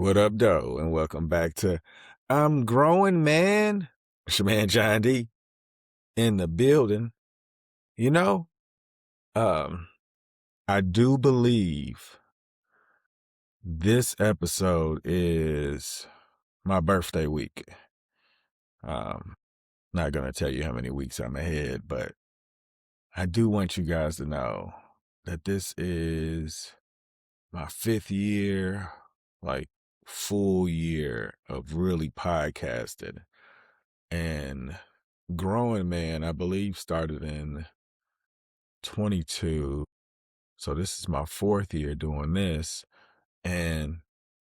What up, though? And welcome back to I'm Growing Man. It's your man John D in the building. You know, um, I do believe this episode is my birthday week. Not gonna tell you how many weeks I'm ahead, but I do want you guys to know that this is my 5th year, like full year of really podcasting. And growing man, I believe, started in 22. So this is my 4th year doing this. And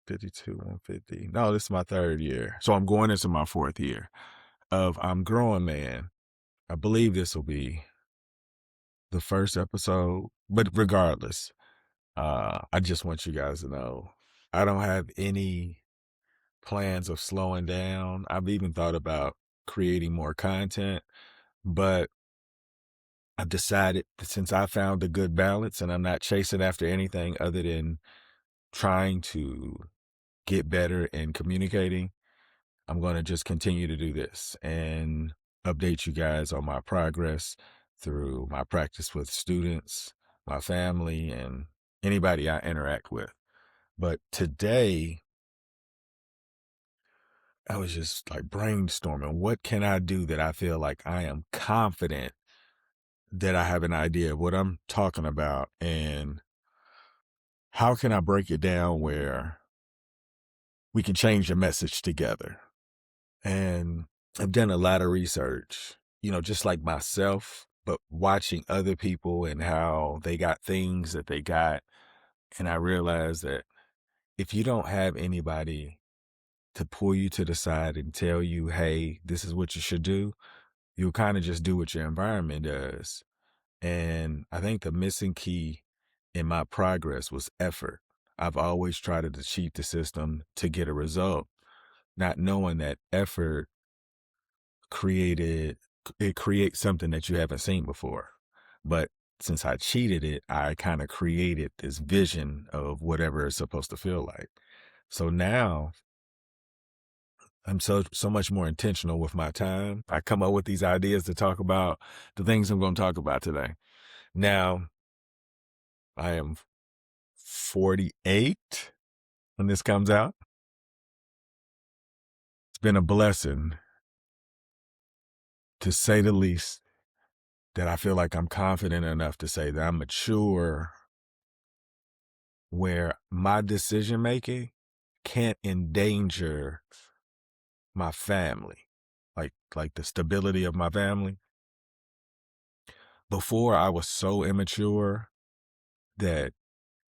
52, 150. No, this is my 3rd year. So I'm going into my 4th year of I'm Growing Man. I believe this will be the first episode. But regardless, I just want you guys to know I don't have any plans of slowing down. I've even thought about creating more content, but I've decided that since I found a good balance and I'm not chasing after anything other than trying to get better and communicating, I'm going to just continue to do this and update you guys on my progress through my practice with students, my family, and anybody I interact with. But today, I was just like brainstorming, what can I do that I feel like I am confident that I have an idea of what I'm talking about, and how can I break it down where we can change the message together? And I've done a lot of research, just like myself, but watching other people and how they got things that they got. And I realized that if you don't have anybody to pull you to the side and tell you, hey, this is what you should do, you'll kind of just do what your environment does. And I think the missing key in my progress was effort. I've always tried to cheat the system to get a result, not knowing that effort creates something that you haven't seen before. But since I cheated it, I kind of created this vision of whatever it's supposed to feel like. So now I'm so much more intentional with my time. I come up with these ideas to talk about the things I'm going to talk about today. Now, I am 48 when this comes out. It's been a blessing, to say the least, that I feel like I'm confident enough to say that I'm mature where my decision making can't endanger my family, like the stability of my family. Before, I was so immature that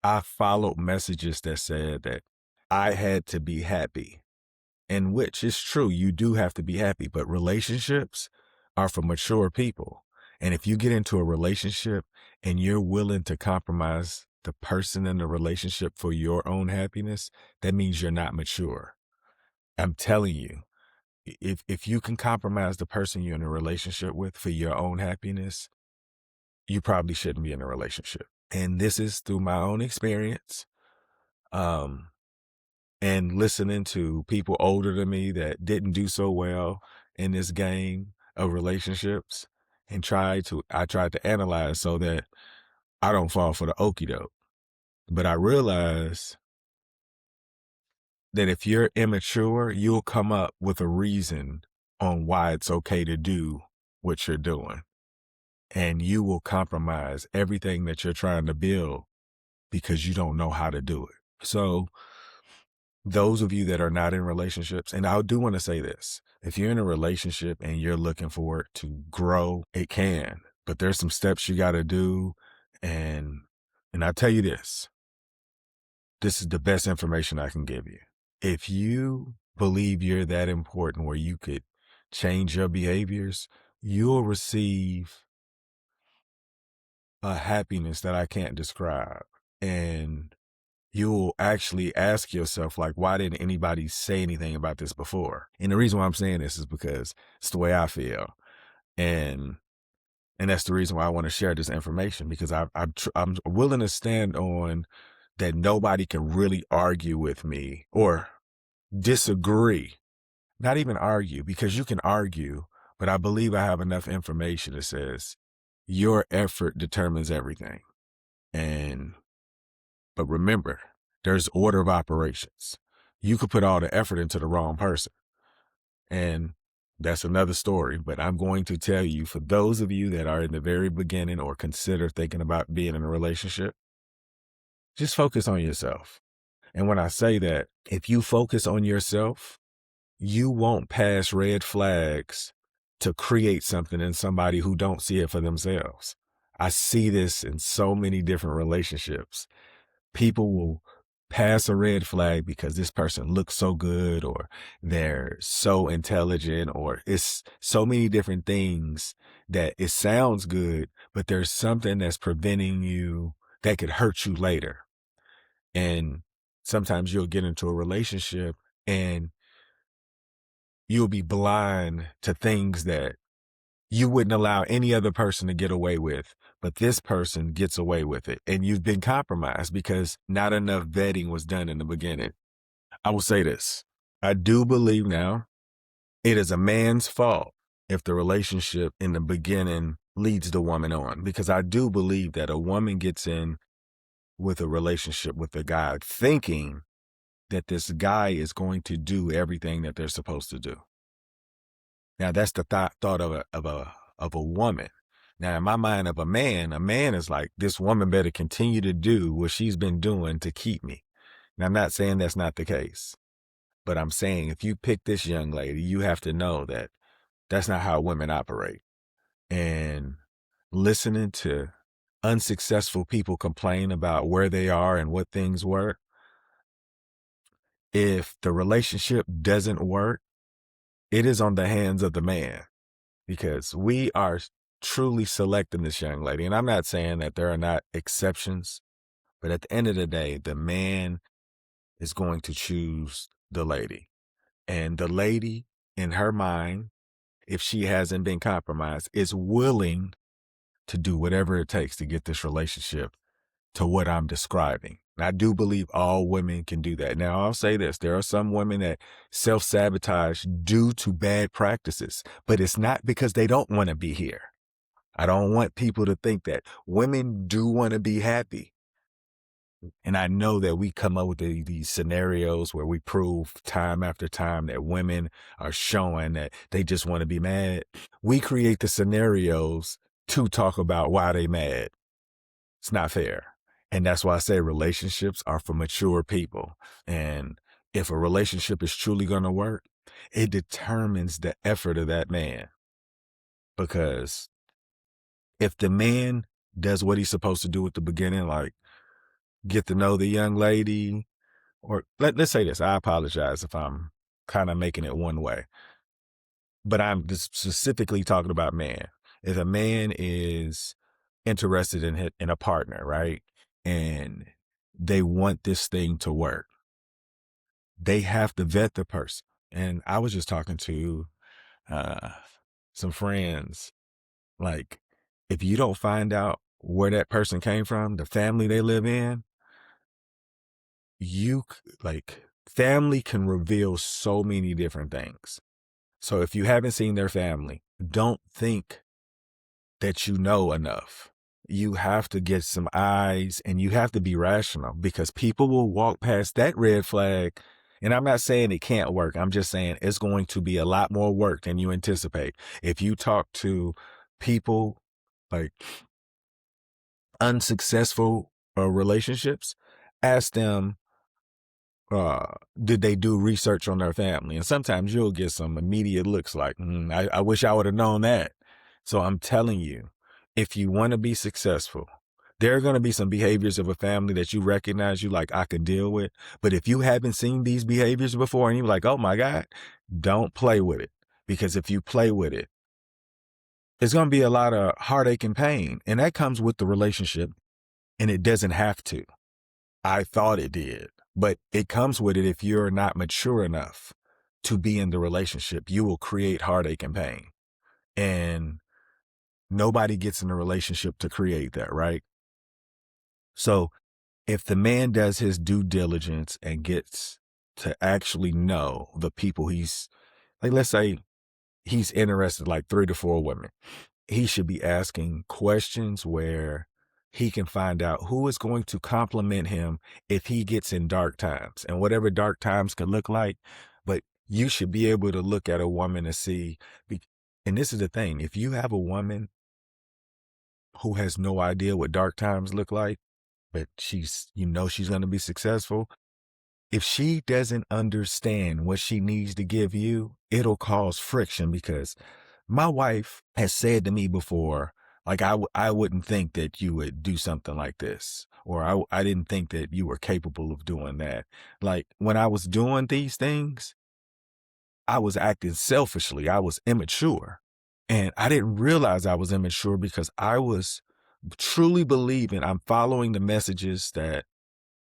I followed messages that said that I had to be happy. And which is true, you do have to be happy, but relationships are for mature people. And if you get into a relationship and you're willing to compromise the person in the relationship for your own happiness, that means you're not mature. I'm telling you, if you can compromise the person you're in a relationship with for your own happiness, you probably shouldn't be in a relationship. And this is through my own experience. And listening to people older than me that didn't do so well in this game of relationships, and I tried to analyze so that I don't fall for the okie doke. But I realized that if you're immature, you'll come up with a reason on why it's okay to do what you're doing. And you will compromise everything that you're trying to build because you don't know how to do it. So those of you that are not in relationships, and I do want to say this, if you're in a relationship and you're looking for it to grow, it can, but there's some steps you got to do. And I'll tell you this is the best information I can give you. If you believe you're that important where you could change your behaviors, you'll receive a happiness that I can't describe. And you'll actually ask yourself, like, why didn't anybody say anything about this before? And the reason why I'm saying this is because it's the way I feel. And that's the reason why I want to share this information, because I'm willing to stand on that nobody can really argue with me, or disagree, not even argue, because you can argue, but I believe I have enough information that says your effort determines everything. And, but remember, there's order of operations. You could put all the effort into the wrong person. And that's another story, but I'm going to tell you, for those of you that are in the very beginning or consider thinking about being in a relationship, just focus on yourself. And when I say that, if you focus on yourself, you won't pass red flags to create something in somebody who don't see it for themselves. I see this in so many different relationships. People will pass a red flag because this person looks so good, or they're so intelligent, or it's so many different things that it sounds good, but there's something that's preventing you that could hurt you later. And sometimes you'll get into a relationship and you'll be blind to things that you wouldn't allow any other person to get away with, but this person gets away with it. And you've been compromised because not enough vetting was done in the beginning. I will say this. I do believe now it is a man's fault if the relationship in the beginning leads the woman on, because I do believe that a woman gets in with a relationship with a guy thinking that this guy is going to do everything that they're supposed to do. Now that's the thought of a woman. Now in my mind, of a man is like, this woman better continue to do what she's been doing to keep me. Now I'm not saying that's not the case, but I'm saying if you pick this young lady, you have to know that that's not how women operate. And listening to unsuccessful people complain about where they are and what things work, if the relationship doesn't work, it is on the hands of the man, because we are truly selecting this young lady. And I'm not saying that there are not exceptions, but at the end of the day, the man is going to choose the lady. And the lady, in her mind, if she hasn't been compromised, is willing to do whatever it takes to get this relationship to what I'm describing. And I do believe all women can do that. Now, I'll say this. There are some women that self-sabotage due to bad practices, but it's not because they don't want to be here. I don't want people to think that. Women do want to be happy. And I know that we come up with these scenarios where we prove time after time that women are showing that they just want to be mad. We create the scenarios to talk about why they mad. It's not fair. And that's why I say relationships are for mature people. And if a relationship is truly going to work, it determines the effort of that man. Because if the man does what he's supposed to do at the beginning, like get to know the young lady, or let's say this, I apologize if I'm kind of making it one way, but I'm just specifically talking about man. If a man is interested in a partner, right? And they want this thing to work, they have to vet the person. And I was just talking to uh, some friends, like, if you don't find out where that person came from, the family they live in, like, family can reveal so many different things. So if you haven't seen their family, don't think that you know enough. You have to get some eyes, and you have to be rational, because people will walk past that red flag. And I'm not saying it can't work. I'm just saying it's going to be a lot more work than you anticipate. If you talk to people, like unsuccessful relationships, ask them, did they do research on their family? And sometimes you'll get some immediate looks like, I wish I would have known that. So I'm telling you, if you want to be successful, there are going to be some behaviors of a family that you recognize, you like, I could deal with. But if you haven't seen these behaviors before and you're like, oh my God, don't play with it. Because if you play with it, it's going to be a lot of heartache and pain. And that comes with the relationship, and it doesn't have to. I thought it did, but it comes with it. If you're not mature enough to be in the relationship, you will create heartache and pain. And nobody gets in a relationship to create that, right? So if the man does his due diligence and gets to actually know the people like, let's say he's interested like 3 to 4 women. He should be asking questions where he can find out who is going to compliment him if he gets in dark times, and whatever dark times could look like. But you should be able to look at a woman and see, and this is the thing, if you have a woman who has no idea what dark times look like, but she's going to be successful. If she doesn't understand what she needs to give you, it'll cause friction, because my wife has said to me before, like, I wouldn't think that you would do something like this, or I didn't think that you were capable of doing that. Like, when I was doing these things, I was acting selfishly. I was immature. And I didn't realize I was immature because I was truly believing I'm following the messages that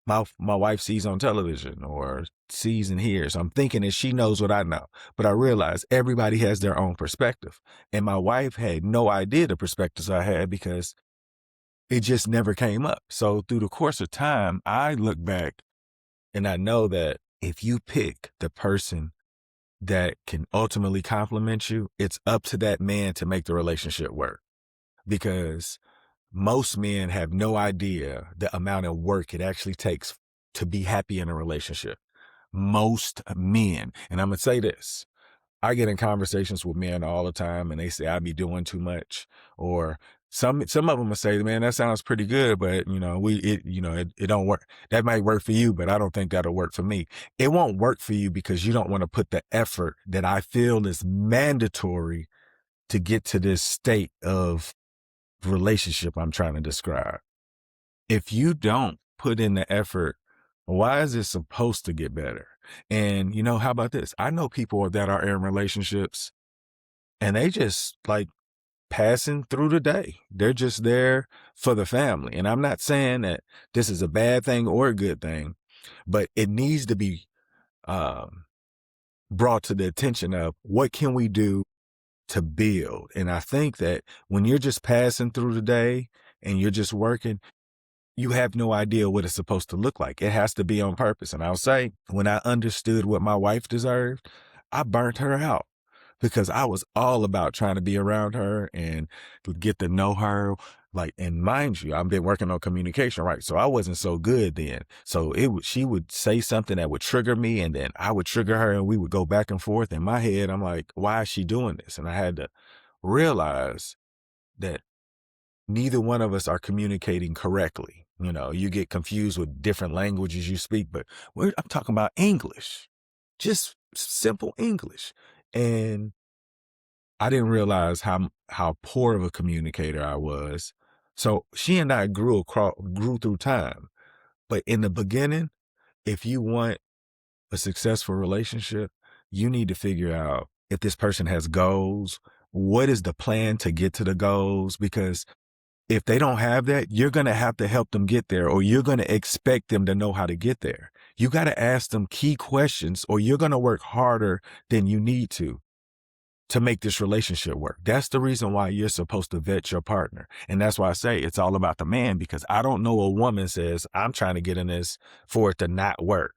my wife sees on television or sees and hears. I'm thinking that she knows what I know, but I realize everybody has their own perspective. And my wife had no idea the perspectives I had because it just never came up. So through the course of time, I look back and I know that if you pick the person that can ultimately compliment you, it's up to that man to make the relationship work, because most men have no idea the amount of work it actually takes to be happy in a relationship. Most men. And I'm going to say this. I get in conversations with men all the time and they say I be doing too much, or some of them will say, man, that sounds pretty good, but it don't work. That might work for you, but I don't think that'll work for me. It won't work for you because you don't want to put the effort that I feel is mandatory to get to this state of relationship I'm trying to describe. If you don't put in the effort, why is it supposed to get better? And how about this? I know people that are in relationships and they just like passing through the day. They're just there for the family. And I'm not saying that this is a bad thing or a good thing, but it needs to be um, brought to the attention of what can we do to build. And I think that when you're just passing through the day and you're just working, you have no idea what it's supposed to look like. It has to be on purpose. And I'll say, when I understood what my wife deserved, I burnt her out because I was all about trying to be around her and get to know her. Like, and mind you, I've been working on communication, right? So I wasn't so good then. So she would say something that would trigger me, and then I would trigger her, and we would go back and forth. In my head, I'm like, why is she doing this? And I had to realize that neither one of us are communicating correctly. You get confused with different languages you speak, but I'm talking about English, just simple English. And I didn't realize how poor of a communicator I was. So she and I grew through time. But in the beginning, if you want a successful relationship, you need to figure out if this person has goals. What is the plan to get to the goals? Because if they don't have that, you're going to have to help them get there, or you're going to expect them to know how to get there. You got to ask them key questions, or you're going to work harder than you need to make this relationship work. That's the reason why you're supposed to vet your partner. And that's why I say it's all about the man, because I don't know a woman says, I'm trying to get in this for it to not work.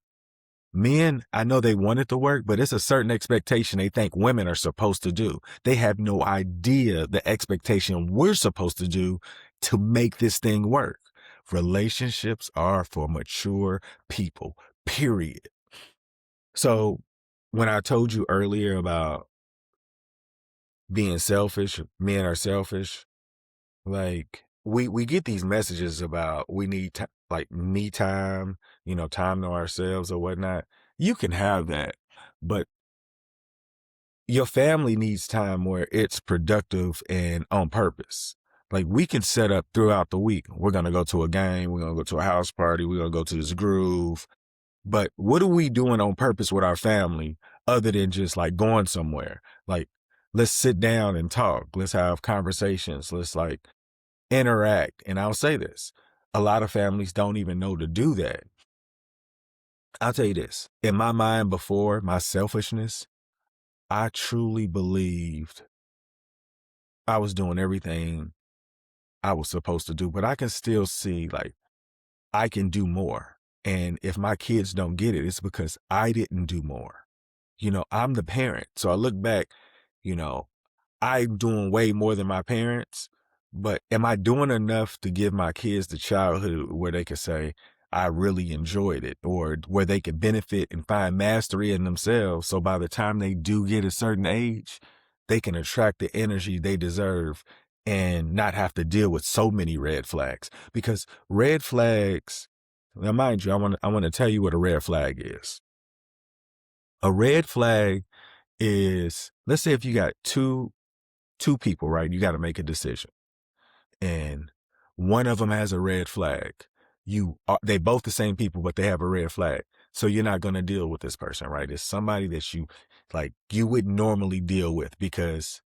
Men, I know they want it to work, but it's a certain expectation they think women are supposed to do. They have no idea the expectation we're supposed to do to make this thing work. Relationships are for mature people, period. So when I told you earlier about being selfish, men are selfish, like we get these messages about we need like me time, time to ourselves or whatnot. You can have that, but your family needs time where it's productive and on purpose. Like, we can set up throughout the week. We're going to go to a game. We're going to go to a house party. We're going to go to this groove. But what are we doing on purpose with our family other than just like going somewhere? Like, let's sit down and talk. Let's have conversations. Let's like interact. And I'll say this, a lot of families don't even know to do that. I'll tell you this, in my mind, before my selfishness, I truly believed I was doing everything I was supposed to do, but I can still see like I can do more. And if my kids don't get it, it's because I didn't do more. I'm the parent. So I look back, you know, I'm doing way more than my parents, but am I doing enough to give my kids the childhood where they could say, I really enjoyed it, or where they could benefit and find mastery in themselves? So by the time they do get a certain age, they can attract the energy they deserve and not have to deal with so many red flags. Because red flags, now mind you, I want to tell you what a red flag is. A red flag is, let's say if you got two people, right? You got to make a decision, and one of them has a red flag. They both the same people, but they have a red flag. So you're not going to deal with this person, right? It's somebody that you wouldn't normally deal with because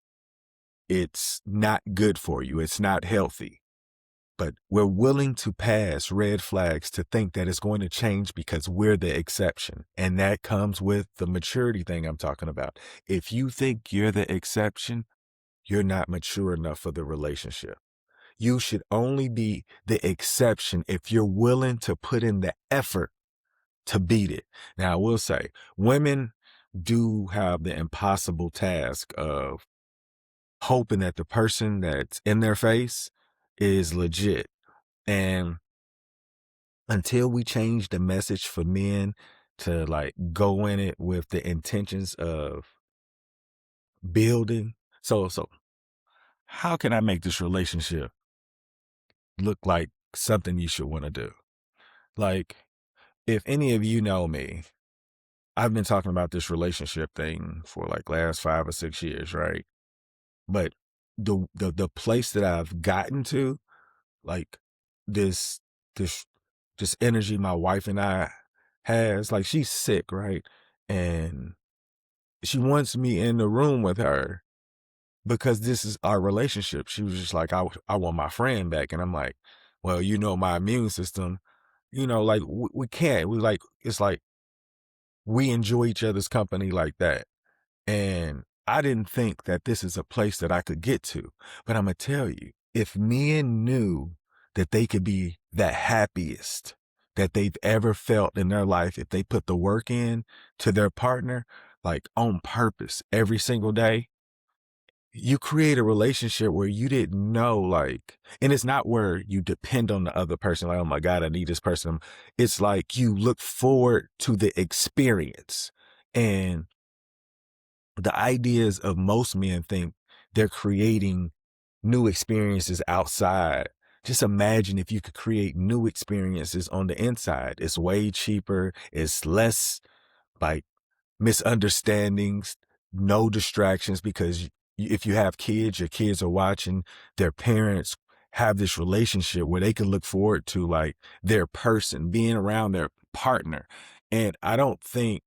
it's not good for you. It's not healthy. But we're willing to pass red flags to think that it's going to change because we're the exception. And that comes with the maturity thing I'm talking about. If you think you're the exception, you're not mature enough for the relationship. You should only be the exception if you're willing to put in the effort to beat it. Now, I will say, women do have the impossible task of hoping that the person that's in their face is legit. And until we change the message for men to like go in it with the intentions of building. So how can I make this relationship look like something you should want to do? Like, if any of you know me, I've been talking about this relationship thing for like last 5 or 6 years, right? But the place that I've gotten to, like this this this energy my wife and I has, like she's sick, right? And she wants me in the room with her because this is our relationship. She was just like, I want my friend back. And I'm like, well, my immune system, like we can't. It's like we enjoy each other's company like that. And I didn't think that this is a place that I could get to. But I'm going to tell you, if men knew that they could be the happiest that they've ever felt in their life, if they put the work in to their partner, like on purpose every single day, you create a relationship where you didn't know, like, and it's not where you depend on the other person, like, oh my God, I need this person. It's like you look forward to the experience. And the ideas of most men think they're creating new experiences outside. Just imagine if you could create new experiences on the inside. It's way cheaper. It's less like misunderstandings, no distractions, because if you have kids, your kids are watching their parents have this relationship where they can look forward to like their person being around their partner. And I don't think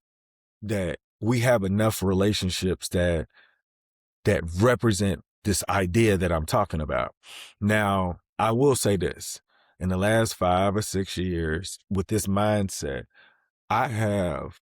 that we have enough relationships that represent this idea that I'm talking about. Now, I will say this. In the last 5 or 6 years, with this mindset, I have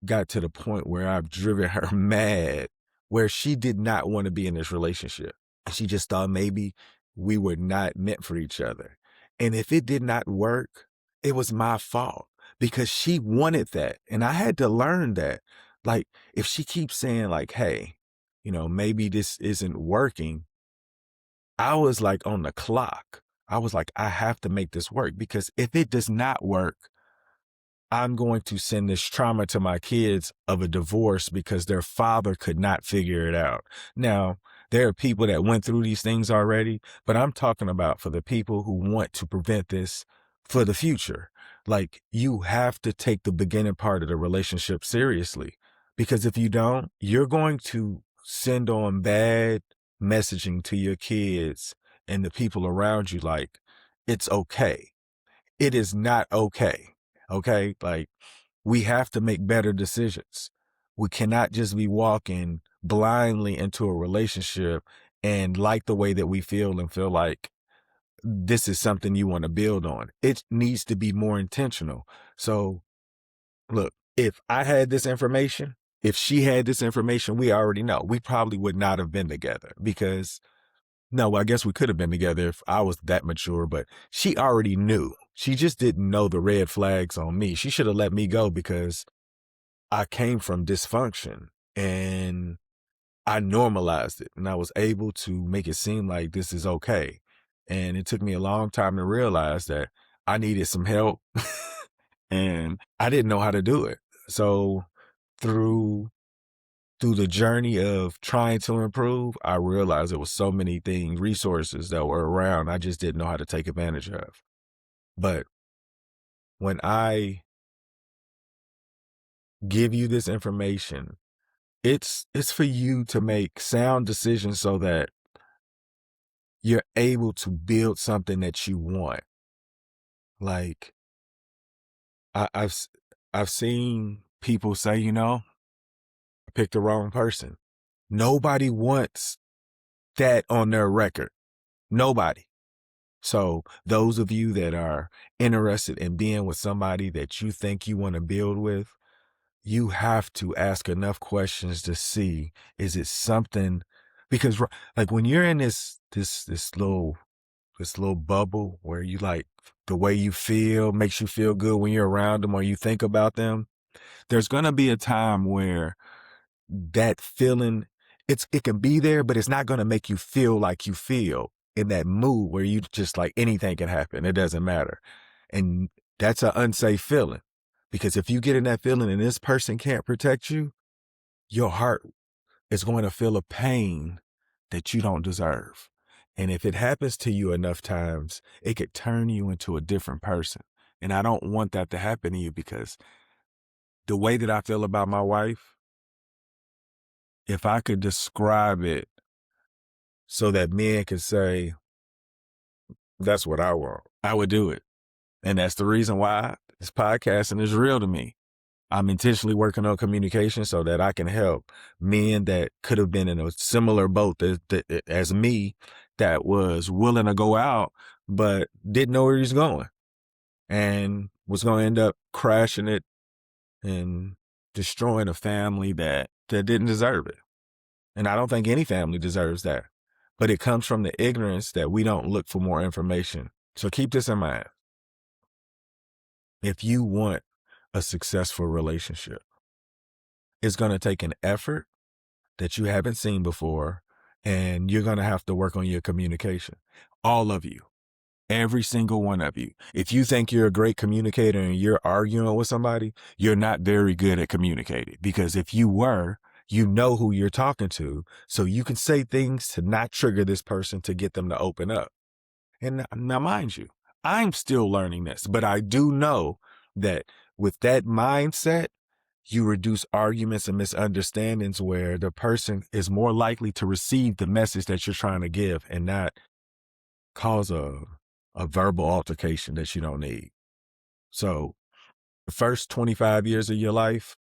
got to the point where I've driven her mad, where she did not want to be in this relationship. She just thought maybe we were not meant for each other. And if it did not work, it was my fault because she wanted that. And I had to learn that. Like, if she keeps saying, like, hey, maybe this isn't working, I was like on the clock. I was like, I have to make this work because if it does not work, I'm going to send this trauma to my kids of a divorce because their father could not figure it out. Now, there are people that went through these things already, but I'm talking about for the people who want to prevent this for the future. Like, you have to take the beginning part of the relationship seriously, because if you don't, you're going to send on bad messaging to your kids and the people around you. Like, it's okay. It is not okay. Okay. Like, we have to make better decisions. We cannot just be walking blindly into a relationship and like the way that we feel and feel like this is something you want to build on. It needs to be more intentional. So look, if I had this information, if she had this information, we already know we probably would not have been together because no, I guess we could have been together if I was that mature, but she already knew. She just didn't know the red flags on me. She should have let me go because I came from dysfunction and I normalized it and I was able to make it seem like this is okay. And it took me a long time to realize that I needed some help and I didn't know how to do it. So through the journey of trying to improve, I realized there was so many things, resources that were around I just didn't know how to take advantage of. But when I give you this information, it's for you to make sound decisions so that you're able to build something that you want. Like I, I've s- I've seen people say, I picked the wrong person. Nobody wants that on their record. Nobody. So those of you that are interested in being with somebody that you think you want to build with, you have to ask enough questions to see, is it something, because like when you're in this little bubble where you like the way you feel makes you feel good when you're around them or you think about them, there's going to be a time where that feeling, it can be there, but it's not going to make you feel like you feel in that mood where you just like anything can happen. It doesn't matter. And that's an unsafe feeling, because if you get in that feeling and this person can't protect you, your heart is going to feel a pain that you don't deserve. And if it happens to you enough times, it could turn you into a different person. And I don't want that to happen to you, because the way that I feel about my wife, if I could describe it so that men could say, that's what I want, I would do it. And that's the reason why this podcasting is real to me. I'm intentionally working on communication so that I can help men that could have been in a similar boat as me, that was willing to go out, but didn't know where he's going and was going to end up crashing it and destroying a family that didn't deserve it. And I don't think any family deserves that. But it comes from the ignorance that we don't look for more information. So keep this in mind. If you want a successful relationship, it's going to take an effort that you haven't seen before, and you're going to have to work on your communication. All of you, every single one of you. If you think you're a great communicator and you're arguing with somebody, you're not very good at communicating, because if you were, you know who you're talking to, so you can say things to not trigger this person to get them to open up. And now, mind you, I'm still learning this, but I do know that with that mindset, you reduce arguments and misunderstandings where the person is more likely to receive the message that you're trying to give and not cause a verbal altercation that you don't need. So the first 25 years of your life,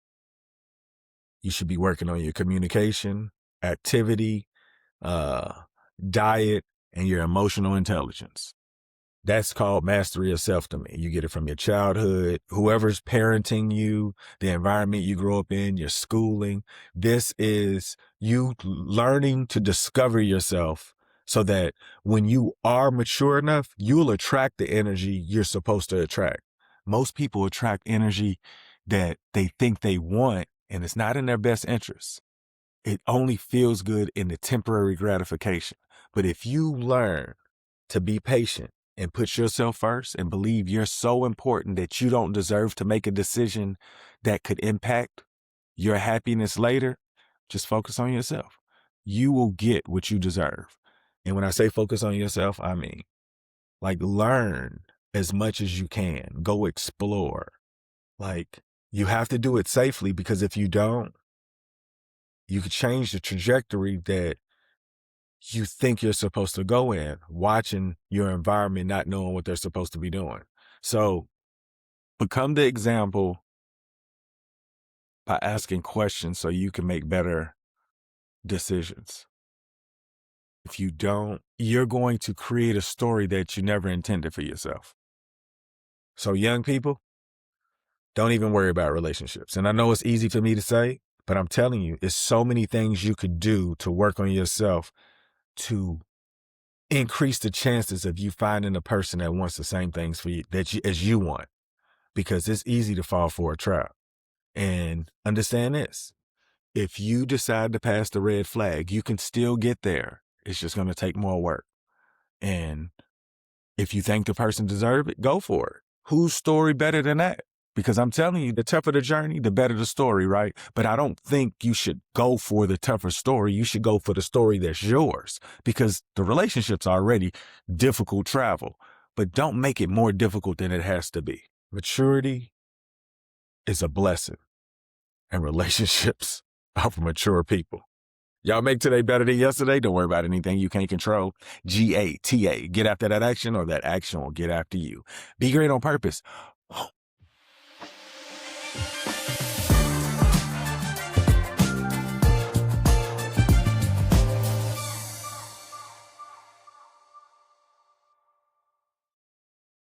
you should be working on your communication, activity, uh, diet, and your emotional intelligence. That's called mastery of self to me. You get it from your childhood, whoever's parenting you, the environment you grow up in, your schooling. This is you learning to discover yourself so that when you are mature enough, you'll attract the energy you're supposed to attract. Most people attract energy that they think they want, and it's not in their best interest. It only feels good in the temporary gratification. But if you learn to be patient and put yourself first and believe you're so important that you don't deserve to make a decision that could impact your happiness later, just focus on yourself. You will get what you deserve. And when I say focus on yourself, I mean, like, learn as much as you can. Go explore. Like, you have to do it safely, because if you don't, you could change the trajectory that you think you're supposed to go in, watching your environment, not knowing what they're supposed to be doing. So become the example by asking questions so you can make better decisions. If you don't, you're going to create a story that you never intended for yourself. So young people, don't even worry about relationships. And I know it's easy for me to say, but I'm telling you, it's so many things you could do to work on yourself to increase the chances of you finding a person that wants the same things for you as you want, because it's easy to fall for a trap. And understand this: if you decide to pass the red flag, you can still get there. It's just going to take more work. And if you think the person deserves it, go for it. Whose story better than that? Because I'm telling you, the tougher the journey, the better the story, right? But I don't think you should go for the tougher story. You should go for the story that's yours, because the relationship's already difficult travel. But don't make it more difficult than it has to be. Maturity is a blessing, and relationships are for mature people. Y'all make today better than yesterday. Don't worry about anything you can't control. GATA. Get after that action, or that action will get after you. Be great on purpose.